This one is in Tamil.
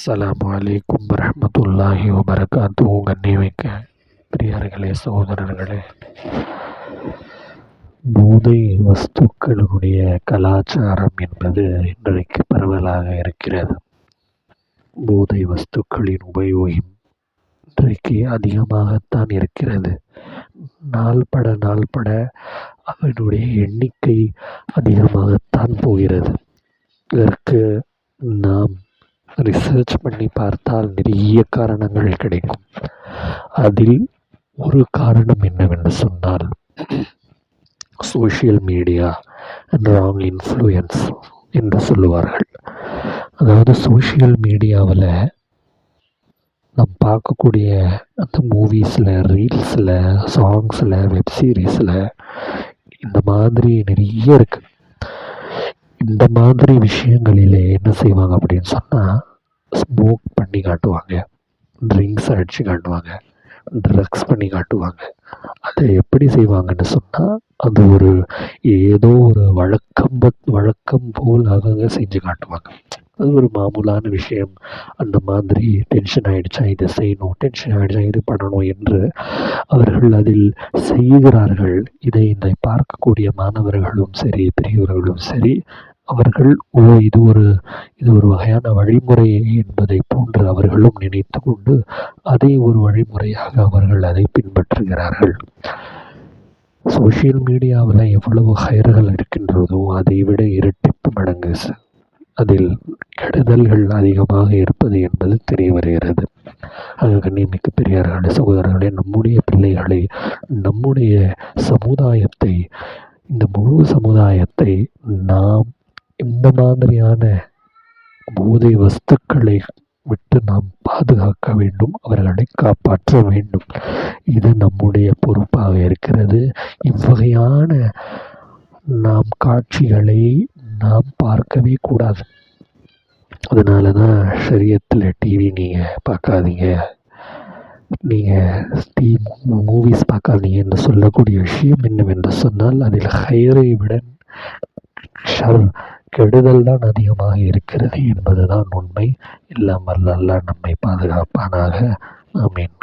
அஸ்ஸலாமு அலைக்கும் வரஹ்மத்துல்லாஹி வபரகாத்துஹு. கண்ணியமிக்க பெரியார்களே, சகோதரர்களே, போதை வஸ்துக்களுடைய கலாச்சாரம் என்பது இன்றைக்கு பரவலாக இருக்கிறது. போதை வஸ்துக்களின் உபயோகம் இன்றைக்கு அதிகமாகத்தான் இருக்கிறது. நாள்பட அவனுடைய எண்ணிக்கை அதிகமாகத்தான் போகிறது. இதற்கு நாம் ரிசர்ச் பண்ணி பார்த்தால் நிறைய காரணங்கள் கிடைக்கும். அதில் ஒரு காரணம் என்னவென்று சொன்னால், social media and wrong influence என்று சொல்லுவார்கள். அதாவது சோஷியல் மீடியாவில் நம்ம பார்க்கக்கூடிய அந்த மூவிஸில், ரீல்ஸில், சாங்ஸில், வெப் சீரிஸில் இந்த மாதிரி நிறைய இருக்குது. இந்த மாதிரி விஷயங்களிலே என்ன செய்வாங்க அப்படின்னு சொன்னால், ஸ்மோக் பண்ணி காட்டுவாங்க, ட்ரிங்க்ஸ் அடித்து காட்டுவாங்க, ட்ரக்ஸ் பண்ணி காட்டுவாங்க. அதை எப்படி செய்வாங்கன்னு சொன்னால், அது ஏதோ ஒரு வழக்கம் போல் அவங்க செஞ்சு காட்டுவாங்க. அது ஒரு மாமூலான விஷயம். அந்த மாதிரி டென்ஷன் ஆகிடுச்சா இதை செய்யணும், டென்ஷன் ஆகிடுச்சா இது பண்ணணும் என்று அவர்கள் அதில் செய்கிறார்கள். இதை பார்க்கக்கூடிய மாணவர்களும் சரி, பெரியவர்களும் சரி, அவர்கள் இது ஒரு வகையான வழிமுறை என்பதை போன்று அவர்களும் நினைத்து கொண்டு அதை ஒரு வழிமுறையாக அவர்கள் அதை பின்பற்றுகிறார்கள். சோஷியல் மீடியாவில் எவ்வளவு ஹைர்கள் இருக்கின்றதோ அதை விட இரட்டிப்பு மடங்கு அதில் கெடுதல்கள் அதிகமாக இருப்பது என்பது தெரிய வருகிறது. கண்ணியமிக்க பெரியார்களே, சகோதரர்களே, நம்முடைய பிள்ளைகளை, நம்முடைய சமுதாயத்தை, இந்த முழு சமுதாயத்தை நாம் இந்த மாதிரியான போதை வஸ்துக்களை விட்டு நாம் பாதுகாக்க வேண்டும், அவர்களை காப்பாற்ற வேண்டும். இது நம்முடைய பொறுப்பாக இருக்கிறது. இவ்வகையான நாம் காட்சிகளை நாம் பார்க்கவே கூடாது. அதனால தான் ஷரியத்தில் டிவி நீங்கள் பார்க்காதீங்க, நீங்கள் மூவிஸ் பார்க்காதீங்க என்று சொல்லக்கூடிய விஷயம் என்னவென்று சொன்னால், அதில் ஹைரை விட கெடுதல் தான் அதிகமாக இருக்கிறது என்பதுதான் உண்மை. எல்லாம் வல்ல அல்லாஹ் நம்மை பாதுகாப்பானாக. ஆமீன்.